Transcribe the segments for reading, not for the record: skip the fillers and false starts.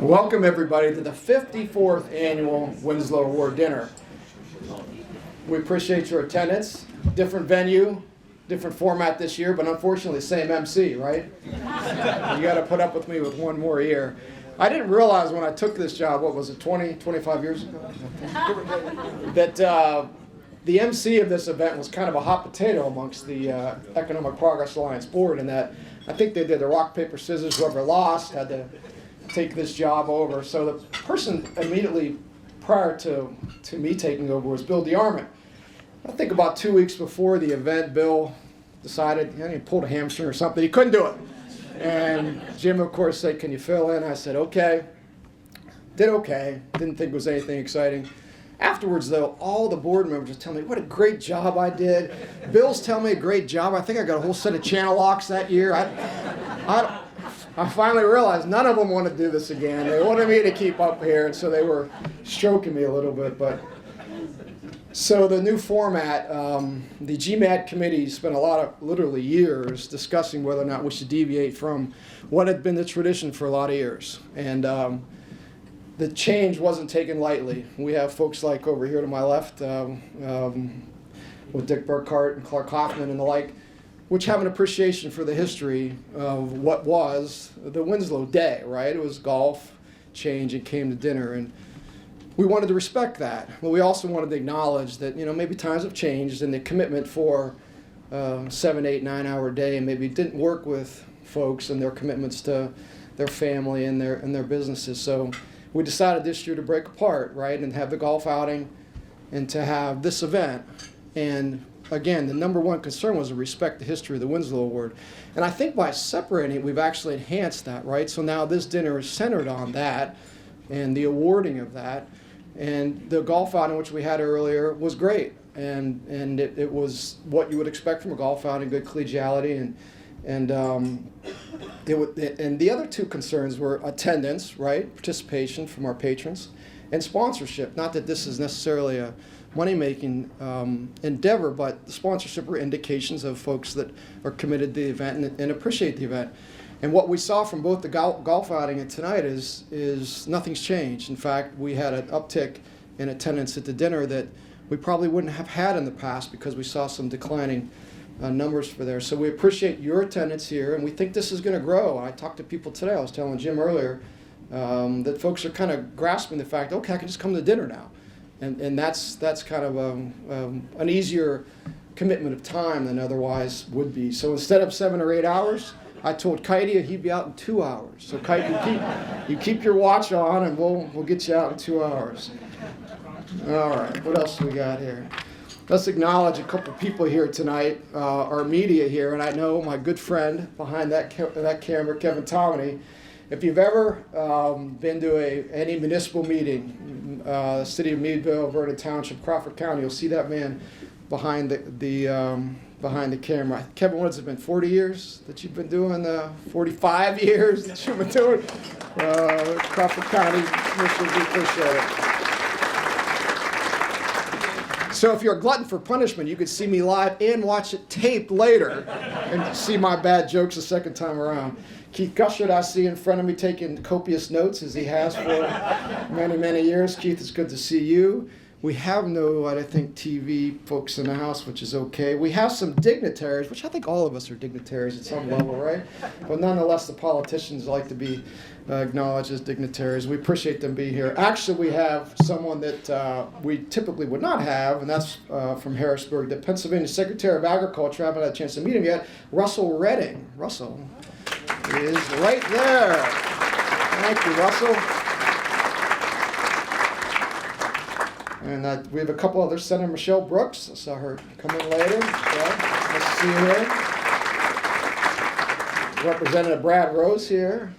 Welcome everybody to the 54th annual Winslow Award dinner. We appreciate your attendance. Different venue, different format this year, but unfortunately same MC, right? You got to put up with me with one more year. I didn't realize when I took this job, what was it, 25 years ago? That the MC of this event was kind of a hot potato amongst the Economic Progress Alliance board, in that I think they did the rock, paper, scissors, whoever lost had to take this job over. So the person immediately prior to me taking over was Bill DeArmond. I think about 2 weeks before the event, Bill decided he pulled a hamstring or something. He couldn't do it. And Jim, of course, said, "Can you fill in?" I said, "Okay." Did okay. Didn't think it was anything exciting. Afterwards, though, all the board members were telling me what a great job I did. Bill's telling me a great job. I think I got a whole set of channel locks that year. I finally realized none of them wanted to do this again. They wanted me to keep up here, and so they were stroking me a little bit. But so the new format, the GMAD committee spent a lot of literally years discussing whether or not we should deviate from what had been the tradition for a lot of years. And the change wasn't taken lightly. We have folks like over here to my left with Dick Burkhart and Clark Hoffman and the like, which have an appreciation for the history of what was the Winslow day, right? It was golf, change, and came to dinner. And we wanted to respect that. But we also wanted to acknowledge that, maybe times have changed and the commitment for 7, 8, 9 hour day maybe didn't work with folks and their commitments to their family and their businesses. So we decided this year to break apart, right, and have the golf outing and to have this event. And again, the number one concern was to respect the history of the Winslow Award. And I think by separating it, we've actually enhanced that, right? So now this dinner is centered on that and the awarding of that. And the golf outing, which we had earlier, was great. And it was what you would expect from a golf outing, good collegiality. And the other two concerns were attendance, right? Participation from our patrons, and sponsorship. Not that this is necessarily a money-making endeavor, but the sponsorship were indications of folks that are committed to the event and appreciate the event. And what we saw from both the golf outing and tonight is nothing's changed. In fact, we had an uptick in attendance at the dinner that we probably wouldn't have had in the past because we saw some declining numbers for there. So we appreciate your attendance here, and we think this is going to grow. I talked to people today. I was telling Jim earlier that folks are kind of grasping the fact, okay, I can just come to dinner now. And that's kind of an easier commitment of time than otherwise would be. So instead of 7 or 8 hours, I told Kitey he'd be out in 2 hours. So Kitey, you keep your watch on, and we'll get you out in 2 hours. All right, what else do we got here? Let's acknowledge a couple people here tonight, our media here, and I know my good friend behind that camera, Kevin Tomney. If you've ever been to any municipal meeting, the city of Meadville, Vernon Township, Crawford County, you'll see that man behind the camera. Kevin, what has it been, 40 years that you've been doing, 45 years that you've been doing Crawford County Commissioners? We appreciate it. So if you're a glutton for punishment, you could see me live and watch it taped later and see my bad jokes the second time around. Keith Gushert, I see in front of me taking copious notes, as he has for many, many years. Keith, it's good to see you. We have no, I think, TV folks in the house, which is okay. We have some dignitaries, which I think all of us are dignitaries at some level, right? But nonetheless, the politicians like to be acknowledged as dignitaries. We appreciate them being here. Actually, we have someone that we typically would not have, and that's from Harrisburg, the Pennsylvania Secretary of Agriculture. I haven't had a chance to meet him yet, Russell Redding. Russell is right there. Thank you, Russell. And we have a couple other. Senator Michelle Brooks. I saw her come in later. Nice to see you here. Representative Brad Rose here.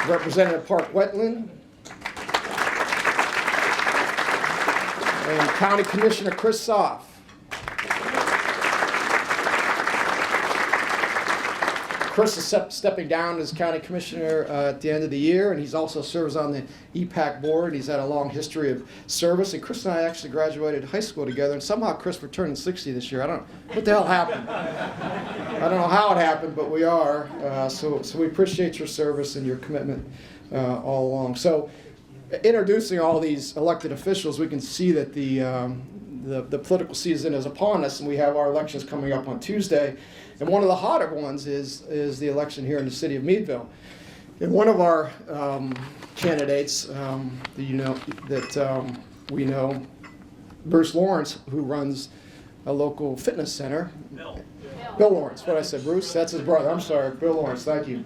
Representative Park Wetland. And County Commissioner Chris Soff. Chris is stepping down as county commissioner at the end of the year, and he's also serves on the EPAC board. He's had a long history of service, and Chris and I actually graduated high school together, and somehow Chris, we're turning 60 this year. I don't know what the hell happened. I don't know how it happened, but we are. So we appreciate your service and your commitment all along. So introducing all these elected officials, we can see that the political season is upon us, and we have our elections coming up on Tuesday. And one of the hotter ones is the election here in the city of Meadville. And one of our candidates that we know, Bruce Lawrence, who runs a local fitness center. Bill Lawrence, what I said, Bruce? That's his brother. I'm sorry, Bill Lawrence, thank you.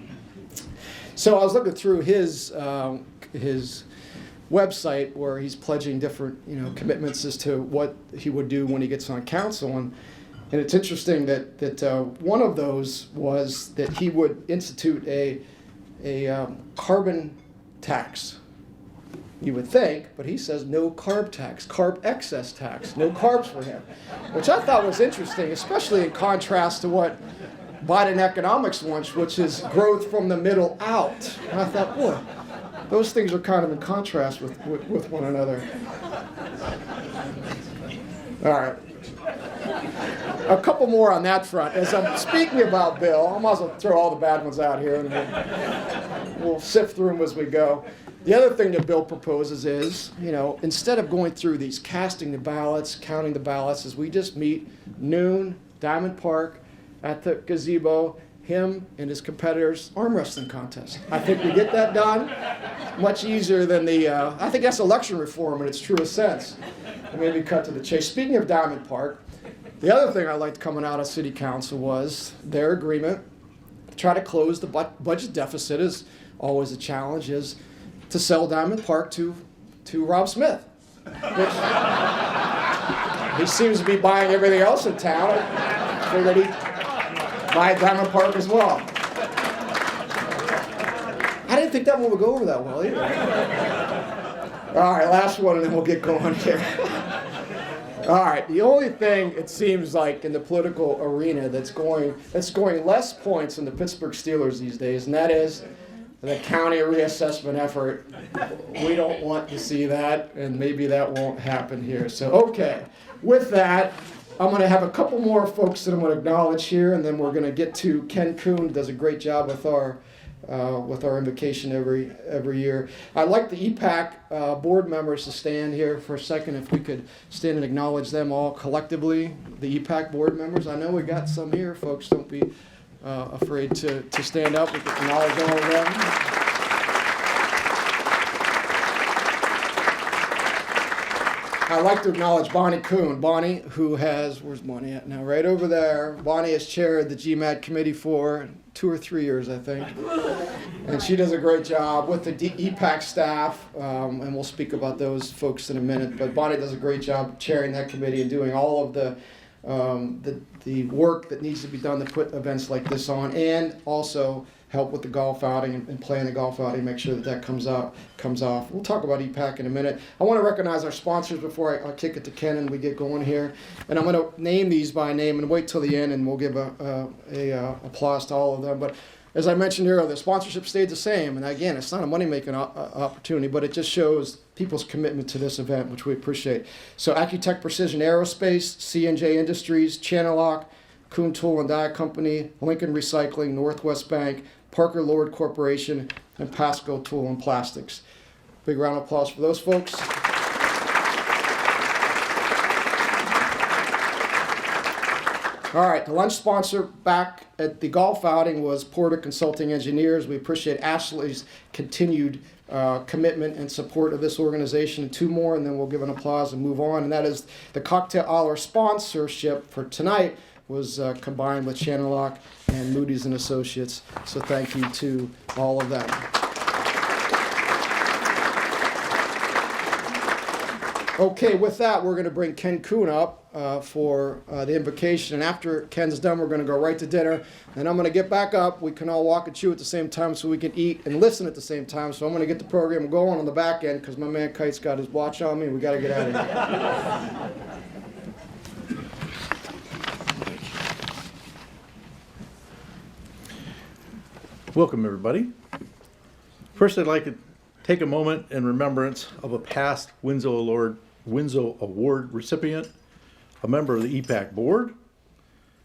So I was looking through his website where he's pledging different commitments as to what he would do when he gets on council. And it's interesting that one of those was that he would institute a carbon tax. You would think, but he says no carb tax, carb excess tax, no carbs for him, which I thought was interesting, especially in contrast to what Biden economics wants, which is growth from the middle out. And I thought, boy, those things are kind of in contrast with one another. All right. A couple more on that front. As I'm speaking about Bill, I might as well throw all the bad ones out here, and we'll sift through them as we go. The other thing that Bill proposes is, instead of going through these casting the ballots, counting the ballots, is we just meet noon, Diamond Park, at the gazebo, him and his competitors' arm wrestling contest. I think we get that done much easier than I think that's election reform in its truest sense. And maybe cut to the chase. Speaking of Diamond Park, the other thing I liked coming out of City Council was their agreement to try to close the budget deficit, is always a challenge, is to sell Diamond Park to Rob Smith, which he seems to be buying everything else in town. I figured he'd buy Diamond Park as well. I didn't think that one would go over that well either. All right, last one, and then we'll get going here. All right, the only thing it seems like in the political arena that's going less points than the Pittsburgh Steelers these days, and that is the county reassessment effort. We don't want to see that, and maybe that won't happen here. So, okay, with that, I'm going to have a couple more folks that I'm going to acknowledge here, and then we're going to get to Ken Kuhn, who does a great job with our invocation every year. I'd like the EPAC board members to stand here for a second. If we could stand and acknowledge them all collectively, the EPAC board members. I know we got some here, folks. Don't be afraid to stand up. We can acknowledge all of them. I'd like to acknowledge Bonnie Kuhn. Bonnie, who has, where's Bonnie at now? Right over there. Bonnie has chaired the GMAT committee for 2 or 3 years, I think. And she does a great job with the EPAC staff, and we'll speak about those folks in a minute. But Bonnie does a great job chairing that committee and doing all of the work that needs to be done to put events like this on, and also help with the golf outing and plan the golf outing, make sure that comes off. We'll talk about EPAC in a minute. I want to recognize our sponsors before I kick it to Ken and we get going here. And I'm going to name these by name and wait till the end, and we'll give a applause to all of them. But as I mentioned earlier, the sponsorship stayed the same. And again, it's not a money-making opportunity, but it just shows people's commitment to this event, which we appreciate. So Accutech Precision Aerospace, C&J Industries, Channellock, Kuhn Tool and Die Company, Lincoln Recycling, Northwest Bank, Parker Lord Corporation, and Pasco Tool and Plastics. Big round of applause for those folks. All right, the lunch sponsor back at the golf outing was Porter Consulting Engineers. We appreciate Ashley's continued commitment and support of this organization. 2 more, and then we'll give an applause and move on. And that is the cocktail hour sponsorship for tonight was combined with Channellock and Moody's and Associates. So thank you to all of them. Okay, with that, we're going to bring Ken Kuhn up for the invocation. And after Ken's done, we're going to go right to dinner. And I'm going to get back up. We can all walk and chew at the same time so we can eat and listen at the same time. So I'm going to get the program going on the back end because my man Kite's got his watch on me. We got to get out of here. Welcome, everybody. First, I'd like to take a moment in remembrance of a past Winslow Award recipient, a member of the EPAC board,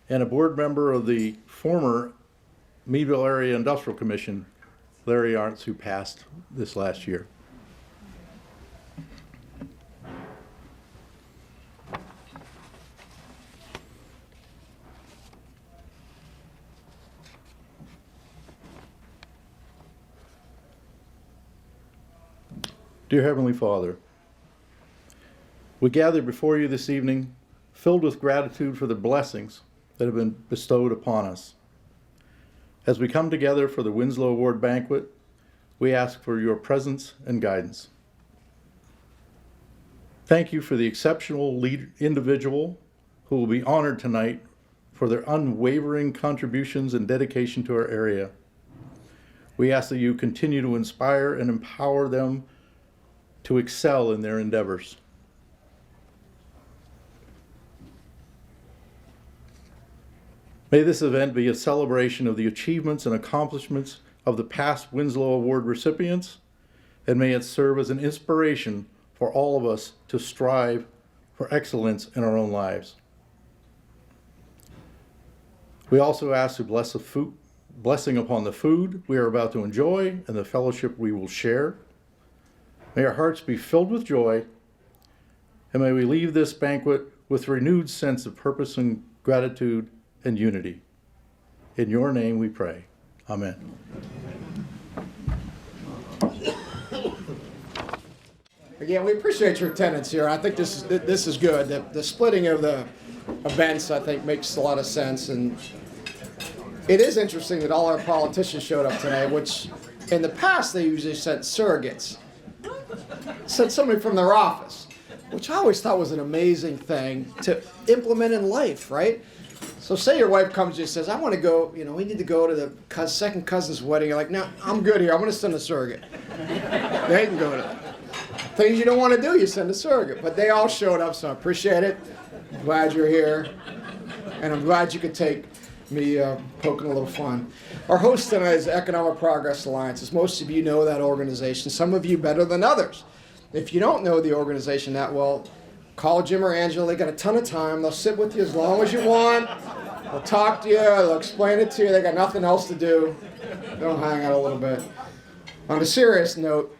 and a board member of the former Meadville Area Industrial Commission, Larry Arntz, who passed this last year. Dear Heavenly Father, we gather before you this evening filled with gratitude for the blessings that have been bestowed upon us. As we come together for the Winslow Award banquet, we ask for your presence and guidance. Thank you for the exceptional individual who will be honored tonight for their unwavering contributions and dedication to our area. We ask that you continue to inspire and empower them to excel in their endeavors. May this event be a celebration of the achievements and accomplishments of the past Winslow Award recipients, and may it serve as an inspiration for all of us to strive for excellence in our own lives. We also ask to bless the blessing upon the food we are about to enjoy and the fellowship we will share. May our hearts be filled with joy, and may we leave this banquet with a renewed sense of purpose and gratitude and unity. In your name we pray. Amen. Again, we appreciate your attendance here. I think this is good. The splitting of the events, I think, makes a lot of sense. And it is interesting that all our politicians showed up today, which in the past they usually sent surrogates. Sent somebody from their office, which I always thought was an amazing thing to implement in life, right? So say your wife comes to you and says, I want to go, we need to go to the second cousin's wedding. You're like, no, I'm good here. I'm going to send a surrogate. They can go to that. Things you don't want to do, you send a surrogate. But they all showed up, so I appreciate it. I'm glad you're here. And I'm glad you could take me poking a little fun. Our host tonight is the Economic Progress Alliance. As most of you know that organization, some of you better than others. If you don't know the organization that well, call Jim or Angela. They got a ton of time. They'll sit with you as long as you want. They'll talk to you. They'll explain it to you. They got nothing else to do. They'll hang out a little bit. On a serious note,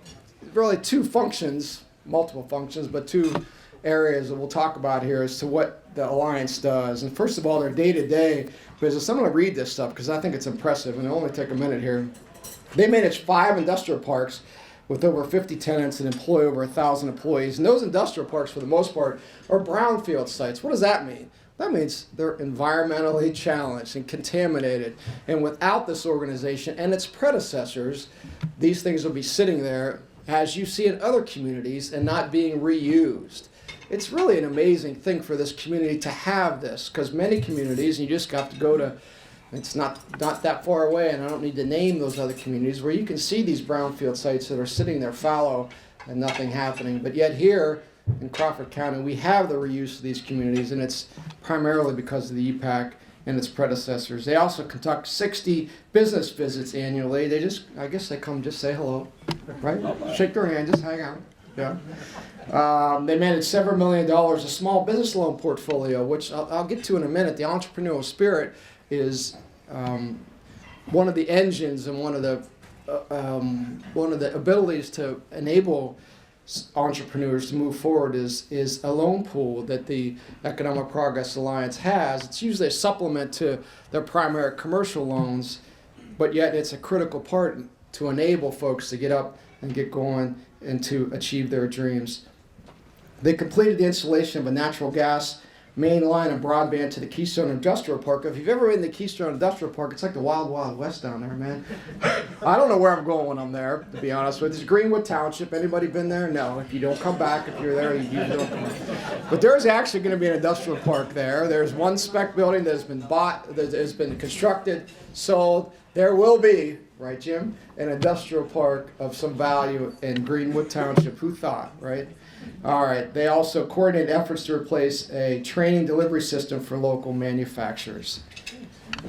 really two functions, multiple functions, but two areas that we'll talk about here as to what the Alliance does. And first of all, their day-to-day business. I'm going to read this stuff because I think it's impressive, and it'll only take a minute here. They manage 5 industrial parks with over 50 tenants and employ over 1,000 employees. And those industrial parks, for the most part, are brownfield sites. What does that mean? That means they're environmentally challenged and contaminated. And without this organization and its predecessors, these things will be sitting there, as you see in other communities, and not being reused. It's really an amazing thing for this community to have this, because many communities, and you just got to go to, it's not that far away, and I don't need to name those other communities, where you can see these brownfield sites that are sitting there fallow and nothing happening. But yet here in Crawford County, we have the reuse of these communities, and it's primarily because of the EPAC and its predecessors. They also conduct 60 business visits annually. I guess they come just say hello, right? Shake their hand, just hang out. Yeah. They manage several $1 million of small business loan portfolio, which I'll get to in a minute. The Entrepreneurial Spirit is one of the engines and one of the abilities to enable entrepreneurs to move forward is a loan pool that the Economic Progress Alliance has. It's usually a supplement to their primary commercial loans, but yet it's a critical part to enable folks to get up and get going and to achieve their dreams. They completed the installation of a natural gas main line and broadband to the Keystone Industrial Park. If you've ever been to the Keystone Industrial Park, it's like the Wild Wild West down there, man. I don't know where I'm going when I'm there, to be honest with you. It's Greenwood Township. Anybody been there? No. If you don't come back, if you're there, you don't come back. But there's actually going to be an industrial park there. There's one spec building that has been bought, that has been constructed, sold. There will be, right, Jim, an industrial park of some value in Greenwood Township. Who thought, right? All right. They also coordinate efforts to replace a training delivery system for local manufacturers.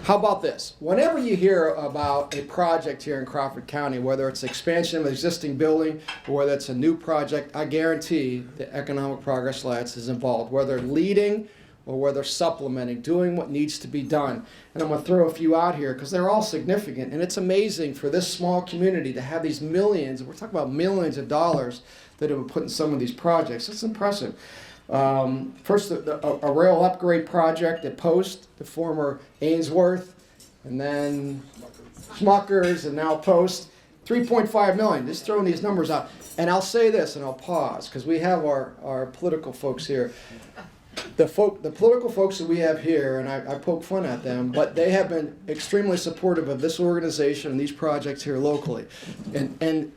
How about this? Whenever you hear about a project here in Crawford County, whether it's expansion of an existing building or whether it's a new project, I guarantee the Economic Progress Alliance is involved, whether leading or whether supplementing, doing what needs to be done. And I'm going to throw a few out here because they're all significant. And it's amazing for this small community to have these millions, we're talking about millions of dollars that have been put in some of these projects. It's impressive. First, a rail upgrade project at Post, the former Ainsworth, and then Smuckers, and now Post. $3.5 million, just throwing these numbers out. And I'll say this, and I'll pause, because we have our political folks here. The political folks that we have here, and I poke fun at them, but they have been extremely supportive of this organization and these projects here locally. And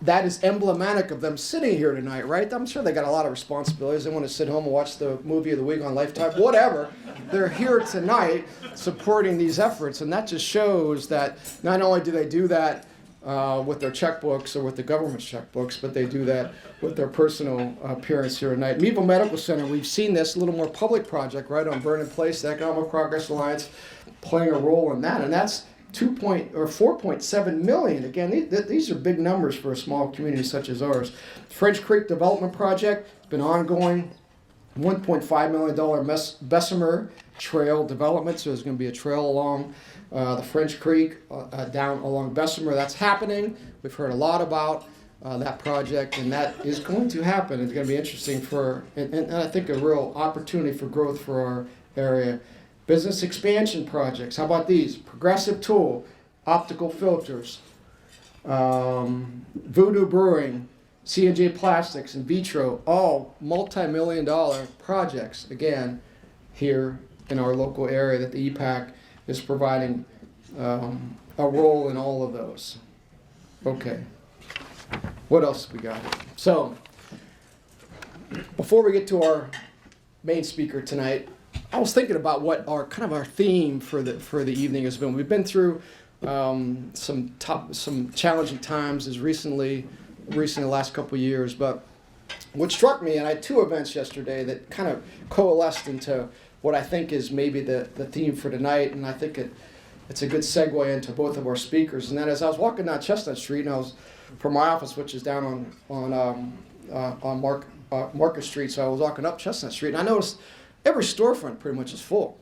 that is emblematic of them sitting here tonight, right? I'm sure they got a lot of responsibilities. They want to sit home and watch the movie of the week on Lifetime, whatever. They're here tonight supporting these efforts, and that just shows that not only do they do that with their checkbooks or with the government's checkbooks, but they do that with their personal appearance here tonight. Meadville Medical Center, we've seen this, a little more public project, right, on Vernon Place, the Economic Progress Alliance playing a role in that, and that's 4.7 million. Again, these are big numbers for a small community such as ours. French Creek Development Project, been ongoing, $1.5 million Bessemer Trail development, so there's going to be a trail along the French Creek down along Bessemer. That's happening. We've heard a lot about that project, and that is going to happen. It's going to be interesting and I think a real opportunity for growth for our area. Business expansion projects. How about these? Progressive Tool, optical filters, Voodoo Brewing, C&J Plastics, and Vitro, all multi-million-dollar projects, again, here in our local area that the EPAC is providing a role in all of those. Okay. What else we got? So, before we get to our main speaker tonight, I was thinking about what our theme for the evening has been. We've been through some challenging times as recently the last couple of years. But what struck me, and I had two events yesterday that kind of coalesced into what I think is maybe the theme for tonight, and I think it's a good segue into both of our speakers. And that is, I was walking down Chestnut Street, and I was from my office, which is down on Market Street, so I was walking up Chestnut Street, and I noticed every storefront pretty much is full.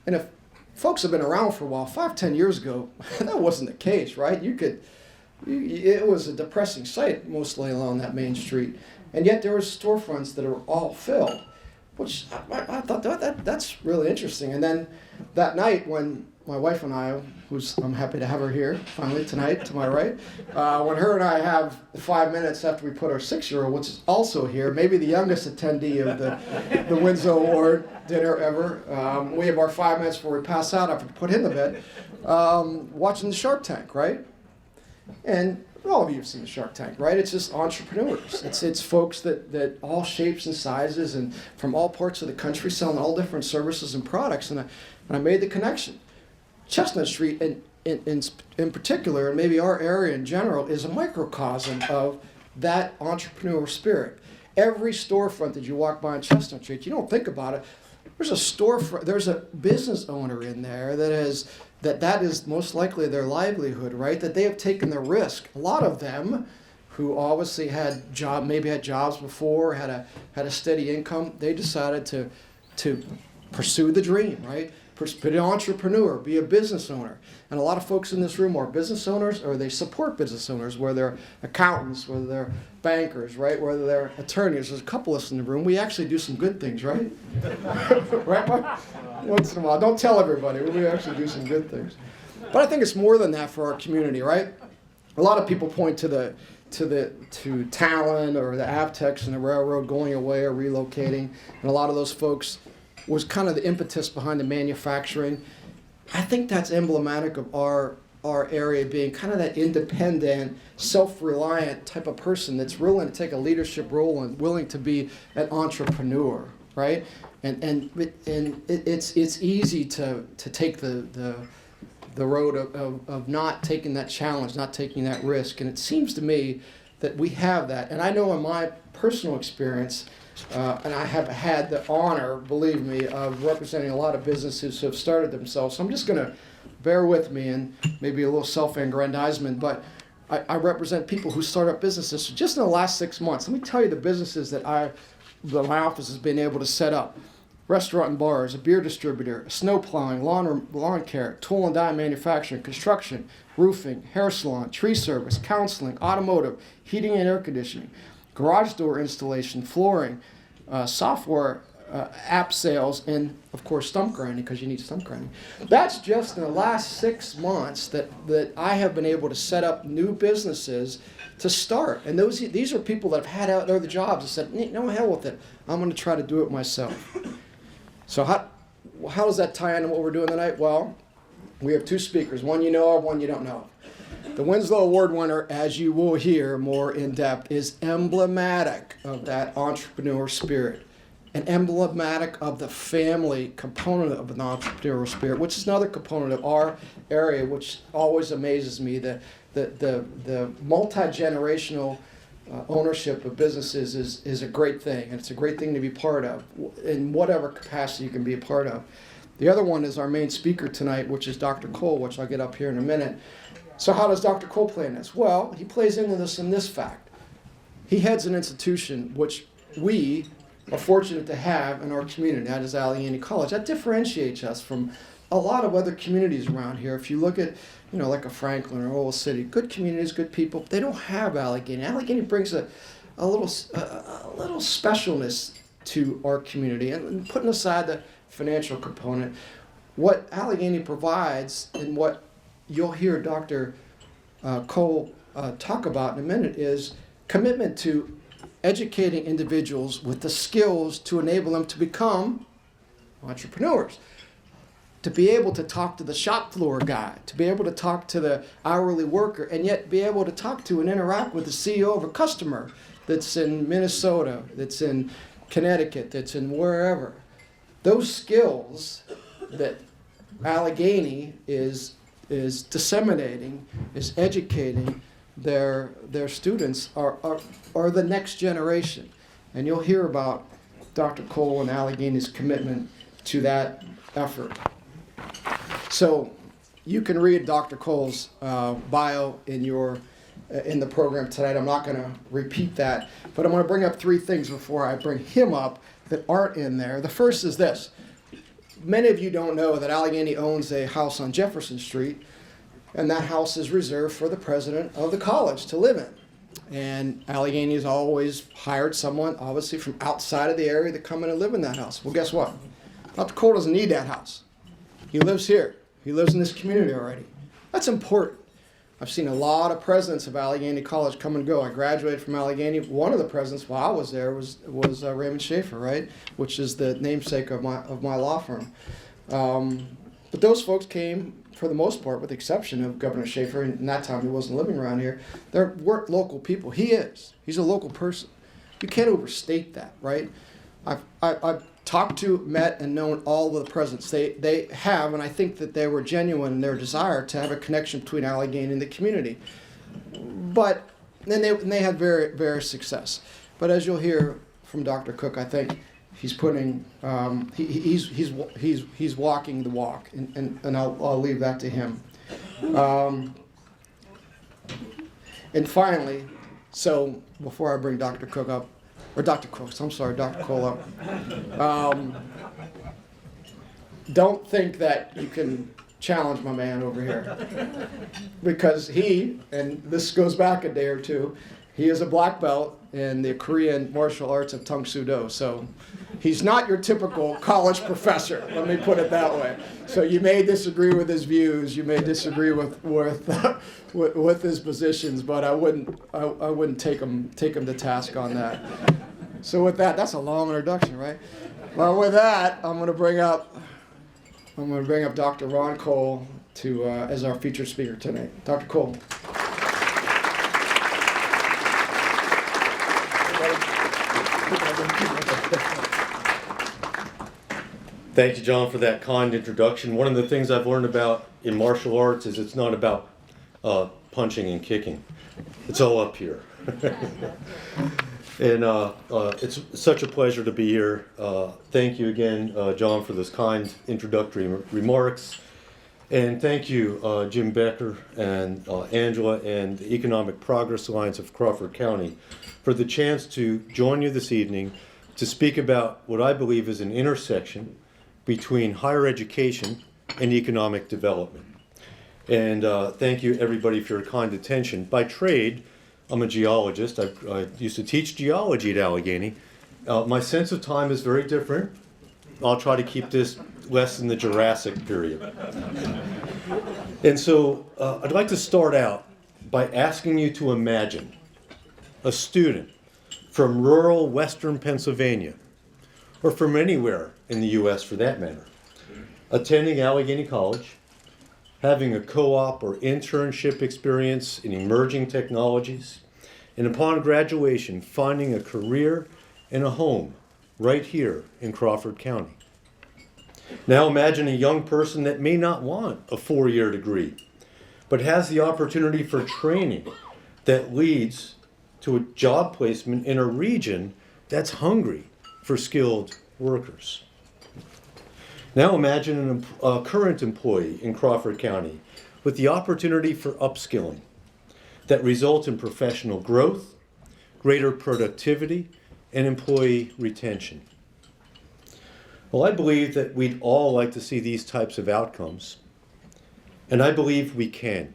And if folks have been around for a while, 5-10 years ago, that wasn't the case, right? It was a depressing sight mostly along that main street. And yet there were storefronts that are all filled, which I thought that's really interesting. And then that night when my wife and I, I'm happy to have her here finally tonight to my right, when her and I have 5 minutes after we put our 6-year-old, which is also here, maybe the youngest attendee of the Winslow Award dinner ever, we have our 5 minutes before we pass out after we put him to bed, watching the Shark Tank, right? And all of you have seen the Shark Tank, right? It's just entrepreneurs. It's folks that all shapes and sizes and from all parts of the country selling all different services and products. And I made the connection. Chestnut Street in particular, and maybe our area in general, is a microcosm of that entrepreneurial spirit. Every storefront that you walk by on Chestnut Street, you don't think about it. There's a storefront, there's a business owner in there that is most likely their livelihood, right? That they have taken the risk. A lot of them, who obviously maybe had jobs before, had a steady income, they decided to pursue the dream, right? Be an entrepreneur, be a business owner. And a lot of folks in this room are business owners, or they support business owners, whether they're accountants, whether they're bankers, right? Whether they're attorneys. There's a couple of us in the room. We actually do some good things, right? Right, Mark? Once in a while. Don't tell everybody. We actually do some good things. But I think it's more than that for our community, right? A lot of people point to Talon or the Avtex and the railroad going away or relocating, and a lot of those folks was kind of the impetus behind the manufacturing. I think that's emblematic of our area being kind of that independent, self-reliant type of person that's willing to take a leadership role and willing to be an entrepreneur, right? And it's easy to take the road of not taking that challenge, not taking that risk. And it seems to me that we have that. And I know in my personal experience, And I have had the honor, believe me, of representing a lot of businesses who have started themselves. So I'm just going to bear with me and maybe a little self-aggrandizement, but I represent people who start up businesses. So just in the last 6 months, let me tell you the businesses that my office has been able to set up. Restaurant and bars, a beer distributor, snow plowing, lawn care, tool and die manufacturing, construction, roofing, hair salon, tree service, counseling, automotive, heating and air conditioning, garage door installation, flooring, software, app sales, and of course stump grinding, because you need stump grinding. That's just in the last 6 months that I have been able to set up new businesses to start. And these are people that have had out other jobs and said, no, hell with it. I'm going to try to do it myself. So how does that tie into what we're doing tonight? Well, we have 2 speakers, one you know of, one you don't know of. The Winslow Award winner, as you will hear more in depth, is emblematic of that entrepreneurial spirit, and emblematic of the family component of an entrepreneurial spirit, which is another component of our area, which always amazes me. The multi-generational ownership of businesses is a great thing, and it's a great thing to be part of in whatever capacity you can be a part of. The other one is our main speaker tonight, which is Dr. Cole, which I'll get up here in a minute. So how does Dr. Cole play in this? Well, he plays into this in this fact. He heads an institution which we are fortunate to have in our community. That is Allegheny College. That differentiates us from a lot of other communities around here. If you look at, like a Franklin or Old City, good communities, good people, but they don't have Allegheny. Allegheny brings a little specialness to our community. And putting aside the financial component, what Allegheny provides and what you'll hear Dr. Cole talk about in a minute is commitment to educating individuals with the skills to enable them to become entrepreneurs. To be able to talk to the shop floor guy, to be able to talk to the hourly worker, and yet be able to talk to and interact with the CEO of a customer that's in Minnesota, that's in Connecticut, that's in wherever. Those skills that Allegheny is disseminating, is educating their students are the next generation. And you'll hear about Dr. Cole and Allegheny's commitment to that effort. So you can read Dr. Cole's bio in the program tonight. I'm not going to repeat that, but I'm going to bring up 3 things before I bring him up that aren't in there. The first is this. Many of you don't know that Allegheny owns a house on Jefferson Street, and that house is reserved for the president of the college to live in. And Allegheny has always hired someone, obviously, from outside of the area to come in and live in that house. Well, guess what? Dr. Cole doesn't need that house. He lives here. He lives in this community already. That's important. I've seen a lot of presidents of Allegheny College come and go. I graduated from Allegheny. One of the presidents while I was there was Raymond Schaefer, right? Which is the namesake of my law firm. But those folks came, for the most part, with the exception of Governor Schaefer, and in that time he wasn't living around here. They weren't local people. He is. He's a local person. You can't overstate that, right? I've talked to, met, and known all of the presidents. They have, and I think that they were genuine in their desire to have a connection between Allegheny and the community. But then they had very success. But as you'll hear from Dr. Cook, I think he's putting he's walking the walk, and I'll leave that to him. And finally, so before I bring Dr. Cook up. Or Dr. Crooks, I'm sorry, Dr. Cole up. Don't think that you can challenge my man over here. Because he, and this goes back a day or two, he is a black belt in the Korean martial arts of Tang Soo Do. So he's not your typical college professor, let me put it that way. So you may disagree with his views, you may disagree with his positions, but I wouldn't take him to task on that. So with that, that's a long introduction, right? Well, with that, I'm going to bring up Dr. Ron Cole as our featured speaker tonight. Dr. Cole. Thank you, John, for that kind introduction. One of the things I've learned about in martial arts is it's not about punching and kicking. It's all up here. And it's such a pleasure to be here. Thank you again, John, for those kind introductory remarks. And thank you, Jim Becker and Angela and the Economic Progress Alliance of Crawford County for the chance to join you this evening to speak about what I believe is an intersection between higher education and economic development. And thank you, everybody, for your kind attention. By trade, I'm a geologist. I used to teach geology at Allegheny. My sense of time is very different. I'll try to keep this less than the Jurassic period. And so I'd like to start out by asking you to imagine a student from rural western Pennsylvania, or from anywhere in the U.S. for that matter, attending Allegheny College, having a co-op or internship experience in emerging technologies, and upon graduation, finding a career and a home right here in Crawford County. Now imagine a young person that may not want a 4-year degree, but has the opportunity for training that leads to a job placement in a region that's hungry for skilled workers. Now imagine a current employee in Crawford County with the opportunity for upskilling that results in professional growth, greater productivity, and employee retention. Well, I believe that we'd all like to see these types of outcomes, and I believe we can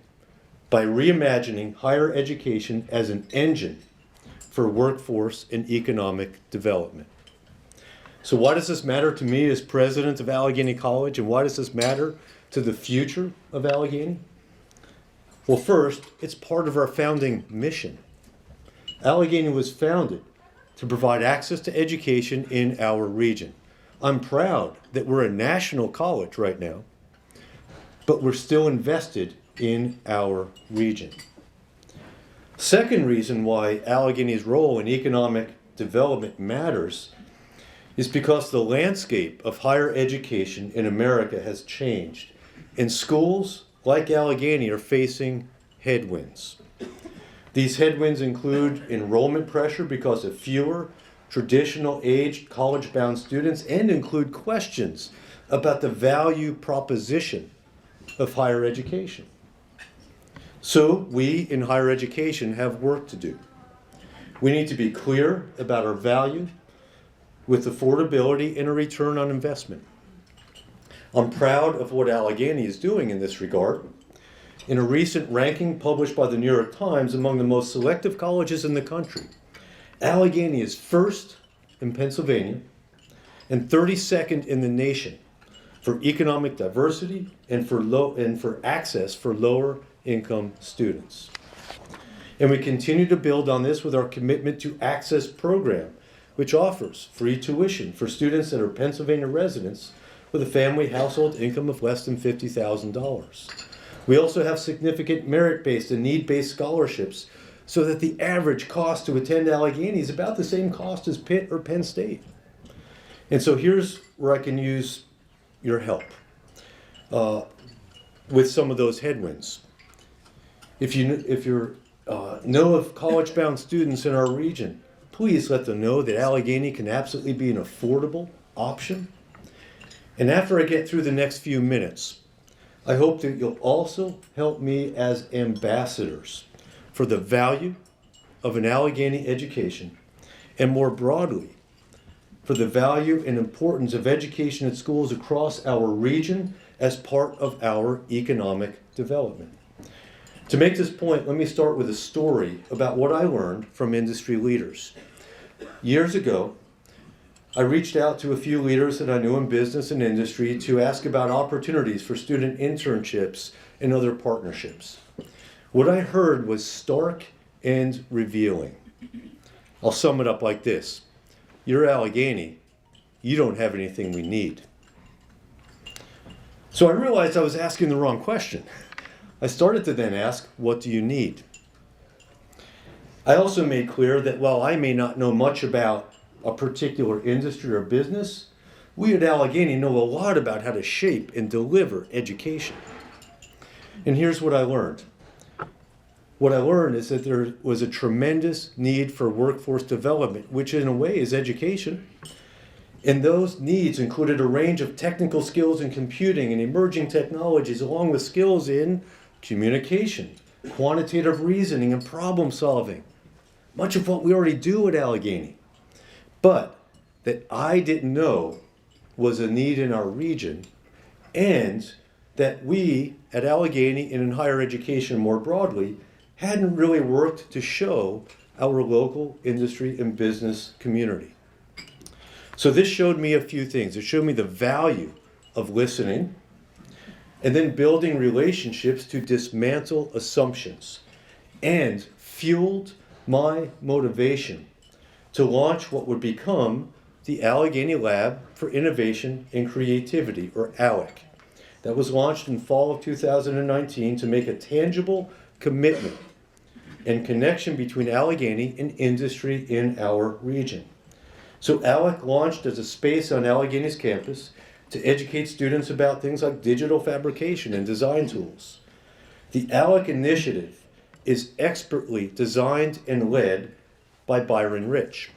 by reimagining higher education as an engine for workforce and economic development. So why does this matter to me as president of Allegheny College, and why does this matter to the future of Allegheny? Well, first, it's part of our founding mission. Allegheny was founded to provide access to education in our region. I'm proud that we're a national college right now, but we're still invested in our region. Second reason why Allegheny's role in economic development matters is because the landscape of higher education in America has changed, and schools like Allegheny are facing headwinds. These headwinds include enrollment pressure because of fewer traditional aged college-bound students, and include questions about the value proposition of higher education. So we in higher education have work to do. We need to be clear about our value with affordability and a return on investment. I'm proud of what Allegheny is doing in this regard. In a recent ranking published by the New York Times among the most selective colleges in the country, Allegheny is first in Pennsylvania and 32nd in the nation for economic diversity and for access for lower income students. And we continue to build on this with our commitment to Access program, which offers free tuition for students that are Pennsylvania residents with a family household income of less than $50,000. We also have significant merit-based and need-based scholarships so that the average cost to attend Allegheny is about the same cost as Pitt or Penn State. And so here's where I can use your help with some of those headwinds. If you know of college-bound students in our region, please let them know that Allegheny can absolutely be an affordable option. And after I get through the next few minutes, I hope that you'll also help me as ambassadors for the value of an Allegheny education, and more broadly, for the value and importance of education at schools across our region as part of our economic development. To make this point, let me start with a story about what I learned from industry leaders. Years ago, I reached out to a few leaders that I knew in business and industry to ask about opportunities for student internships and other partnerships. What I heard was stark and revealing. I'll sum it up like this. You're Allegheny, you don't have anything we need. So I realized I was asking the wrong question. I started to then ask, what do you need? I also made clear that while I may not know much about a particular industry or business, we at Allegheny know a lot about how to shape and deliver education. And here's what I learned. what I learned is that there was a tremendous need for workforce development, which in a way is education. And those needs included a range of technical skills in computing and emerging technologies, along with skills in communication, quantitative reasoning, and problem solving. Much of what we already do at Allegheny. But that I didn't know was a need in our region, and that we at Allegheny and in higher education more broadly hadn't really worked to show our local industry and business community. So this showed me a few things. It showed me the value of listening and then building relationships to dismantle assumptions, and fueled my motivation to launch what would become the Allegheny Lab for Innovation and Creativity, or ALEC. That was launched in fall of 2019 to make a tangible commitment and connection between Allegheny and industry in our region. So ALEC launched as a space on Allegheny's campus to educate students about things like digital fabrication and design tools. The ALEC initiative is expertly designed and led by Byron Rich,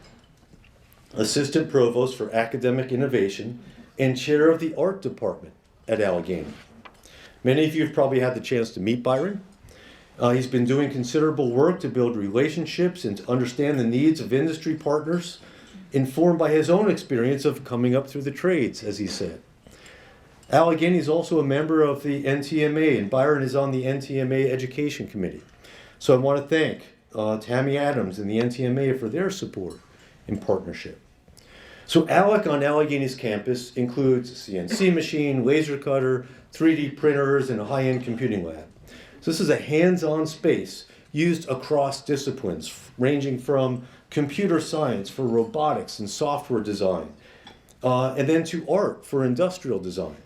Assistant Provost for Academic Innovation and Chair of the Art Department at Allegheny. Many of you have probably had the chance to meet Byron. He's been doing considerable work to build relationships and to understand the needs of industry partners, informed by his own experience of coming up through the trades, as he said. Allegheny is also a member of the NTMA, and Byron is on the NTMA Education Committee. So I want to thank Tammy Adams and the NTMA for their support and partnership. So ALEC on Allegheny's campus includes a CNC machine, laser cutter, 3D printers, and a high-end computing lab. So this is a hands-on space used across disciplines, ranging from computer science for robotics and software design, and then to art for industrial design.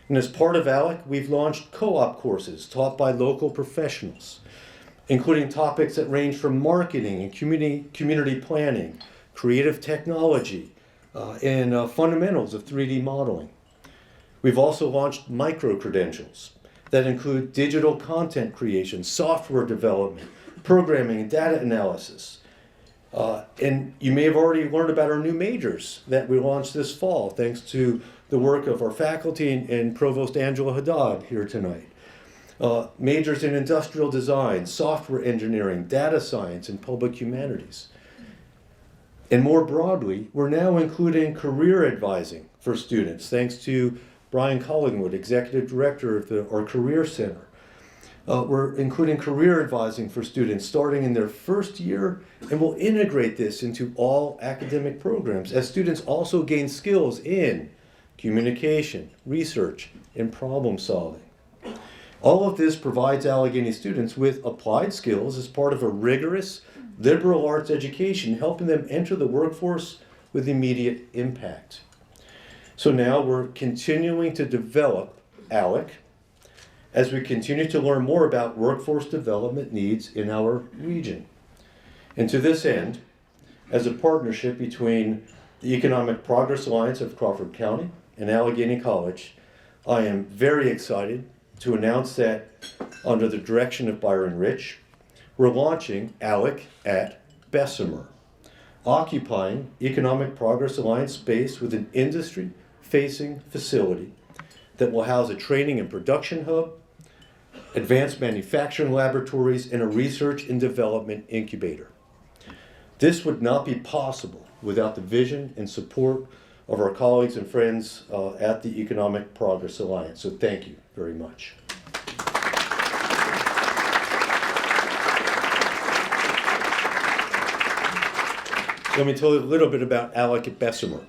And as part of ALEC, we've launched co-op courses taught by local professionals, including topics that range from marketing and community planning, creative technology, and fundamentals of 3D modeling. We've also launched micro-credentials that include digital content creation, software development, programming, and data analysis. And you may have already learned about our new majors that we launched this fall, thanks to the work of our faculty and Provost Angela Haddad here tonight. Majors in industrial design, software engineering, data science, and public humanities. And more broadly, we're now including career advising for students, thanks to Brian Collingwood, Executive Director of our Career Center. We're including career advising for students starting in their first year, and we'll integrate this into all academic programs as students also gain skills in communication, research, and problem solving. All of this provides Allegheny students with applied skills as part of a rigorous liberal arts education, helping them enter the workforce with immediate impact. So now we're continuing to develop ALEC as we continue to learn more about workforce development needs in our region. And to this end, as a partnership between the Economic Progress Alliance of Crawford County and Allegheny College, I am very excited to announce that under the direction of Byron Rich, we're launching ALEC at Bessemer, occupying Economic Progress Alliance space with an industry-facing facility that will house a training and production hub, advanced manufacturing laboratories, and a research and development incubator. This would not be possible without the vision and support of our colleagues and friends at the Economic Progress Alliance. So thank you very much. Let me tell you a little bit about ALEC at Bessemer.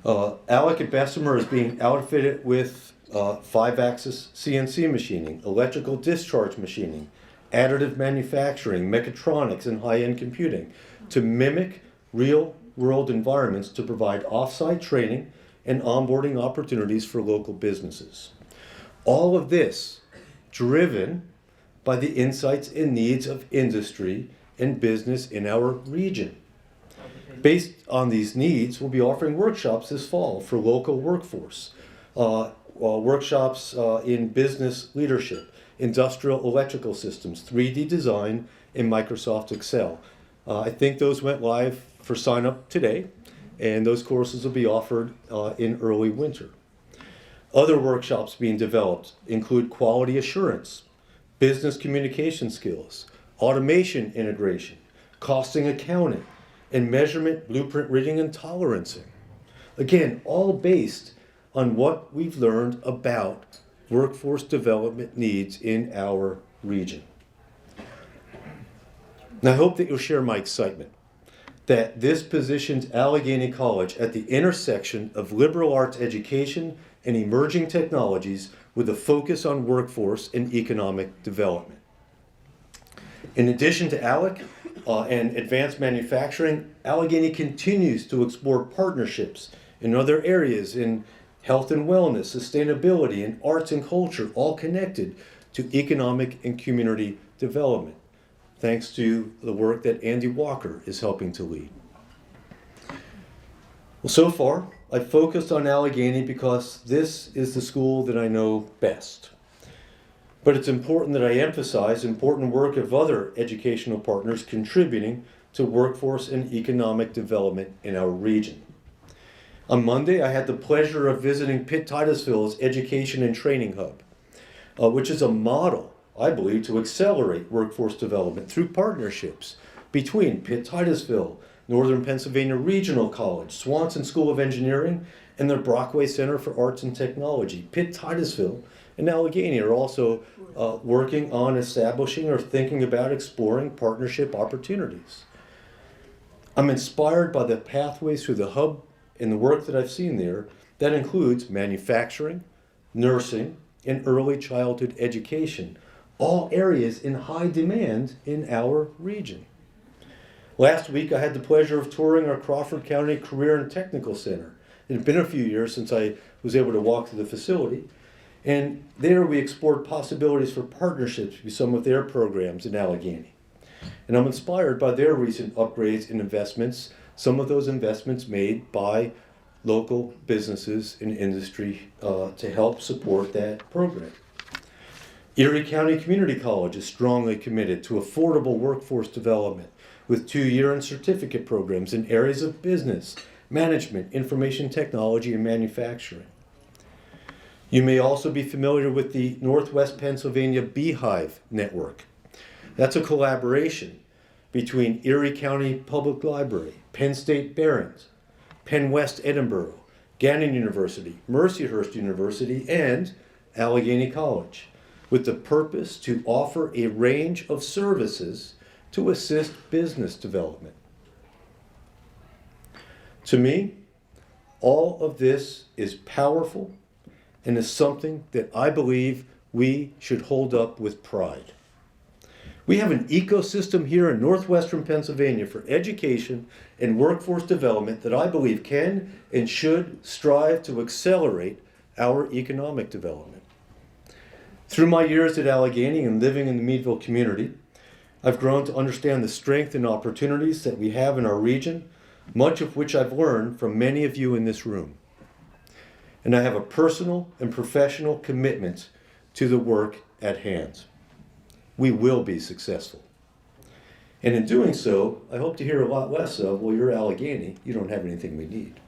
ALEC at Bessemer is being outfitted with 5-axis CNC machining, electrical discharge machining, additive manufacturing, mechatronics, and high-end computing to mimic real-world environments to provide off-site training and onboarding opportunities for local businesses. All of this driven by the insights and needs of industry and business in our region. Based on these needs, we'll be offering workshops this fall for local workforce, workshops in business leadership, industrial electrical systems, 3D design, and Microsoft Excel. I think those went live for sign up today, and those courses will be offered in early winter. Other workshops being developed include quality assurance, business communication skills, automation integration, costing accounting, and measurement, blueprint reading, and tolerancing. Again, all based on what we've learned about workforce development needs in our region. And I hope that you'll share my excitement that this positions Allegheny College at the intersection of liberal arts education and emerging technologies with a focus on workforce and economic development. In addition to ALEC and advanced manufacturing, Allegheny continues to explore partnerships in other areas in health and wellness, sustainability, and arts and culture, all connected to economic and community development, thanks to the work that Andy Walker is helping to lead. Well, so far, I've focused on Allegheny because this is the school that I know best. But it's important that I emphasize important work of other educational partners contributing to workforce and economic development in our region. On Monday, I had the pleasure of visiting Pitt-Titusville's Education and Training Hub, which is a model, I believe, to accelerate workforce development through partnerships between Pitt-Titusville, Northern Pennsylvania Regional College, Swanson School of Engineering, and the Brockway Center for Arts and Technology. Pitt-Titusville and Allegheny are also working on establishing or thinking about exploring partnership opportunities. I'm inspired by the pathways through the hub and the work that I've seen there that includes manufacturing, nursing, and early childhood education, all areas in high demand in our region. Last week, I had the pleasure of touring our Crawford County Career and Technical Center. It had been a few years since I was able to walk through the facility, and there we explored possibilities for partnerships with some of their programs in Allegheny. And I'm inspired by their recent upgrades and investments, some of those investments made by local businesses and industry to help support that program. Erie County Community College is strongly committed to affordable workforce development with 2-year and certificate programs in areas of business, management, information technology, and manufacturing. You may also be familiar with the Northwest Pennsylvania Beehive Network. That's a collaboration between Erie County Public Library, Penn State Barrons, Penn West Edinburgh, Gannon University, Mercyhurst University, and Allegheny College, with the purpose to offer a range of services to assist business development. To me, all of this is powerful and is something that I believe we should hold up with pride. We have an ecosystem here in northwestern Pennsylvania for education and workforce development that I believe can and should strive to accelerate our economic development. Through my years at Allegheny and living in the Meadville community, I've grown to understand the strength and opportunities that we have in our region, much of which I've learned from many of you in this room. And I have a personal and professional commitment to the work at hand. We will be successful. And in doing so, I hope to hear a lot less of, well, you're Allegheny, you don't have anything we need.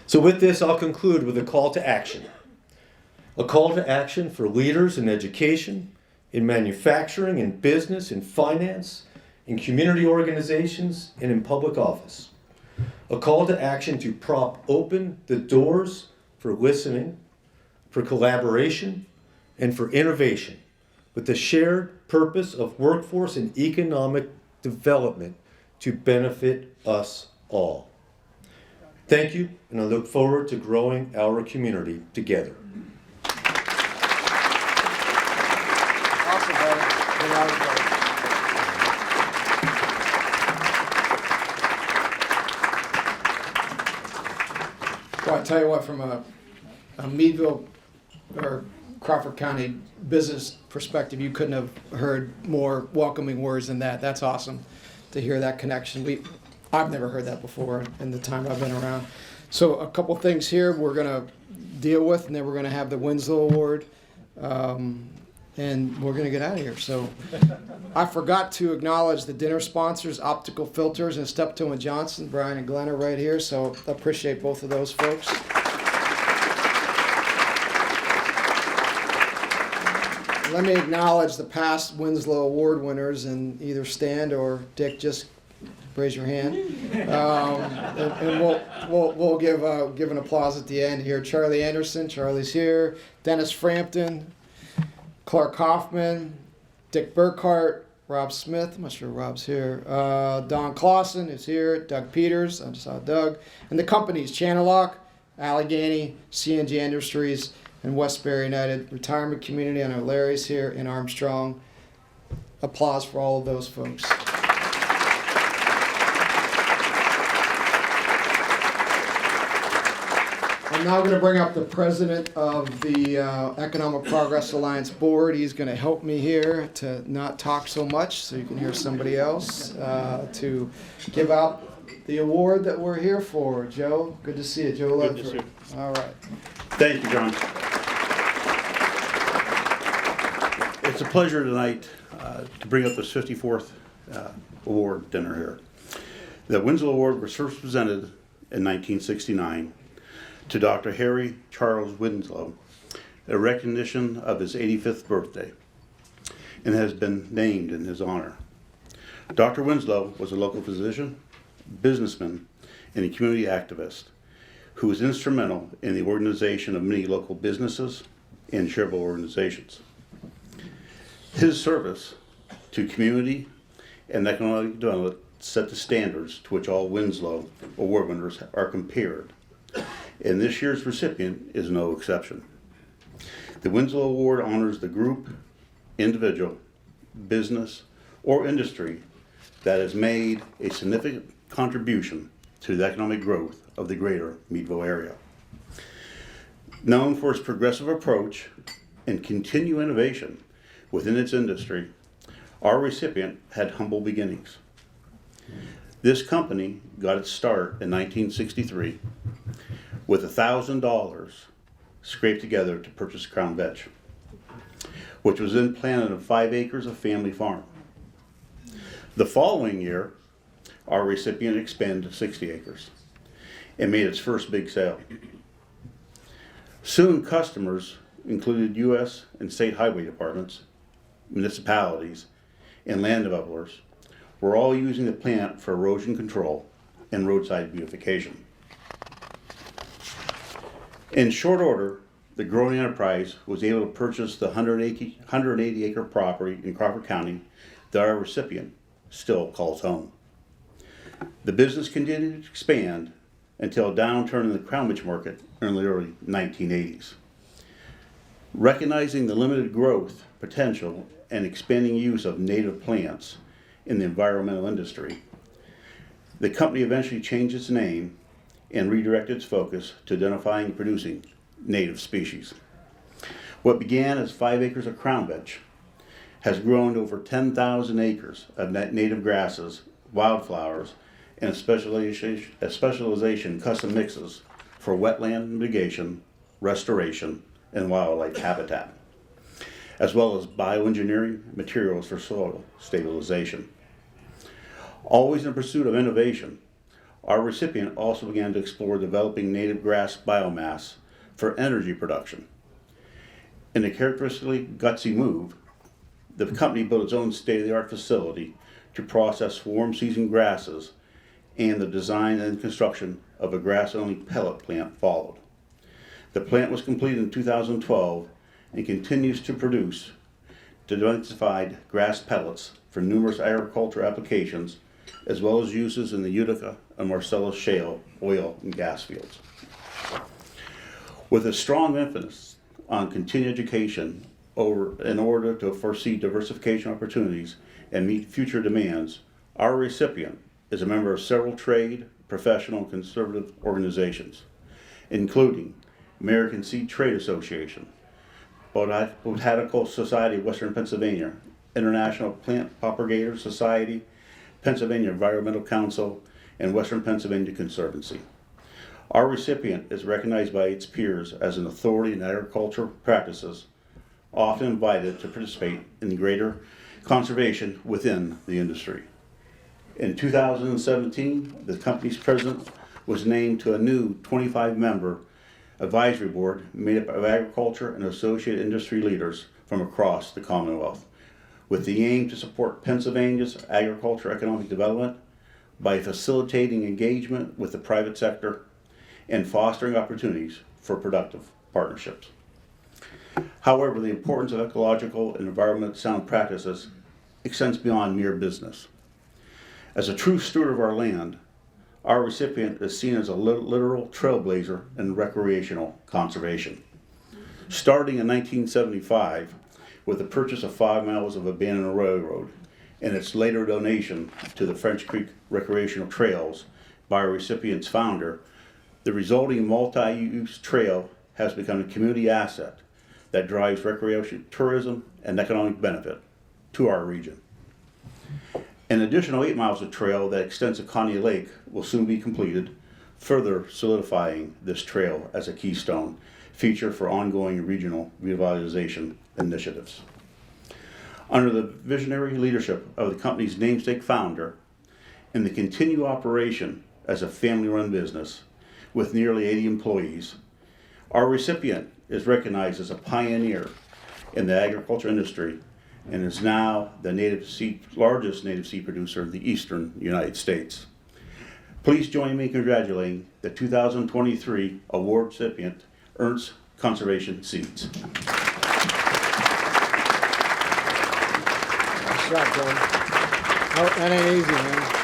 So with this, I'll conclude with a call to action. A call to action for leaders in education, in manufacturing, in business, in finance, in community organizations, and in public office. A call to action to prop open the doors for listening, for collaboration, and for innovation, with the shared purpose of workforce and economic development to benefit us all. Thank you, and I look forward to growing our community together. Well, I tell you what, from a Meadville or Crawford County business perspective, you couldn't have heard more welcoming words than that. That's awesome to hear that connection. I've never heard that before in the time I've been around. So a couple things here we're going to deal with, and then we're going to have the Winslow Award And we're going to get out of here. So I forgot to acknowledge the dinner sponsors, Optical Filters and Steptoe and Johnson. Brian and Glenn are right here, so I appreciate both of those folks. Let me acknowledge the past Winslow Award winners, and either stand or Dick, just raise your hand. And we'll give an applause at the end here. Charlie Anderson, Charlie's here. Dennis Frampton, Clark Hoffman, Dick Burkhart, Rob Smith, I'm not sure Rob's here, Don Clausen is here, Doug Peters, I just saw Doug, and the companies, Channellock, Allegheny, CNG Industries, and Westbury United Retirement Community. I know Larry's here, and Armstrong. Applause for all of those folks. I'm now going to bring up the president of the Economic Progress Alliance Board. He's going to help me here to not talk so much so you can hear somebody else, to give out the award that we're here for. Joe, good to see you. Joe Ledford. Good to see you. All right. Thank you, John. It's a pleasure tonight to bring up this 54th award dinner here. The Winslow Award was first presented in 1969 to Dr. Harry Charles Winslow, a recognition of his 85th birthday, and has been named in his honor. Dr. Winslow was a local physician, businessman, and a community activist who was instrumental in the organization of many local businesses and charitable organizations. His service to community and economic development set the standards to which all Winslow Award winners are compared, and this year's recipient is no exception. The Winslow Award honors the group, individual, business, or industry that has made a significant contribution to the economic growth of the greater Meadville area. Known for its progressive approach and continued innovation within its industry, our recipient had humble beginnings. This company got its start in 1963 with $1,000 scraped together to purchase Crown Vetch, which was then planted on 5 acres of family farm. The following year, our recipient expanded to 60 acres and made its first big sale. Soon customers included U.S. and state highway departments, municipalities, and land developers were all using the plant for erosion control and roadside beautification. In short order, the growing enterprise was able to purchase the 180 acre property in Crawford County that our recipient still calls home. The business continued to expand until a downturn in the Crown Vetch market in the early 1980s. Recognizing the limited growth potential and expanding use of native plants in the environmental industry, the company eventually changed its name and redirected its focus to identifying and producing native species. What began as 5 acres of Crown Vetch has grown to over 10,000 acres of native grasses, wildflowers, and a specialization in custom mixes for wetland mitigation, restoration, and wildlife habitat, as well as bioengineering materials for soil stabilization. Always in pursuit of innovation, our recipient also began to explore developing native grass biomass for energy production. In a characteristically gutsy move, the company built its own state-of-the-art facility to process swarm season grasses, and the design and construction of a grass-only pellet plant followed. The plant was completed in 2012 and continues to produce diversified grass pellets for numerous agriculture applications, as well as uses in the Utica and Marcellus shale oil and gas fields. With a strong emphasis on continued education in order to foresee diversification opportunities and meet future demands, our recipient is a member of several trade, professional, and conservative organizations, including American Seed Trade Association, Botanical Society of Western Pennsylvania, International Plant Propagator Society, Pennsylvania Environmental Council, and Western Pennsylvania Conservancy. Our recipient is recognized by its peers as an authority in agricultural practices, often invited to participate in the greater conservation within the industry. In 2017, the company's president was named to a new 25-member advisory board made up of agriculture and associated industry leaders from across the Commonwealth, with the aim to support Pennsylvania's agriculture economic development by facilitating engagement with the private sector and fostering opportunities for productive partnerships. However, the importance of ecological and environmental sound practices extends beyond mere business. As a true steward of our land, our recipient is seen as a literal trailblazer in recreational conservation. Starting in 1975, with the purchase of 5 miles of abandoned railroad and its later donation to the French Creek Recreational Trails by our recipient's founder, the resulting multi-use trail has become a community asset that drives recreation, tourism, and economic benefit to our region. An additional 8 miles of trail that extends to Connie Lake will soon be completed, further solidifying this trail as a keystone feature for ongoing regional revitalization initiatives. Under the visionary leadership of the company's namesake founder and the continued operation as a family-run business with nearly 80 employees, our recipient is recognized as a pioneer in the agriculture industry and is now the largest native seed producer in the eastern United States. Please join me in congratulating the 2023 award recipient, Ernst Conservation Seeds. Nice job, Joey. Oh, that ain't easy, man.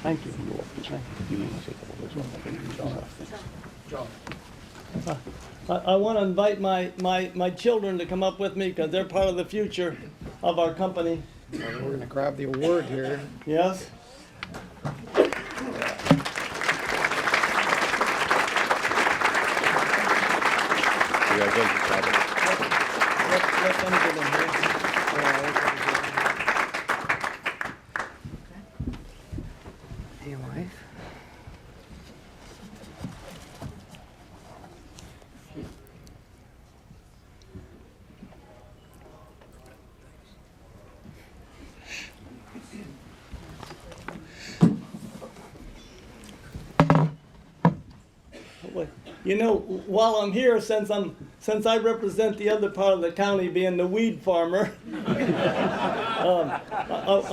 Thank you. I want to invite my children to come up with me because they're part of the future of our company. We're going to grab the award here. Yes? Let them get in here. Hey, wife. You know, while I'm here, since I represent the other part of the county, being the weed farmer, I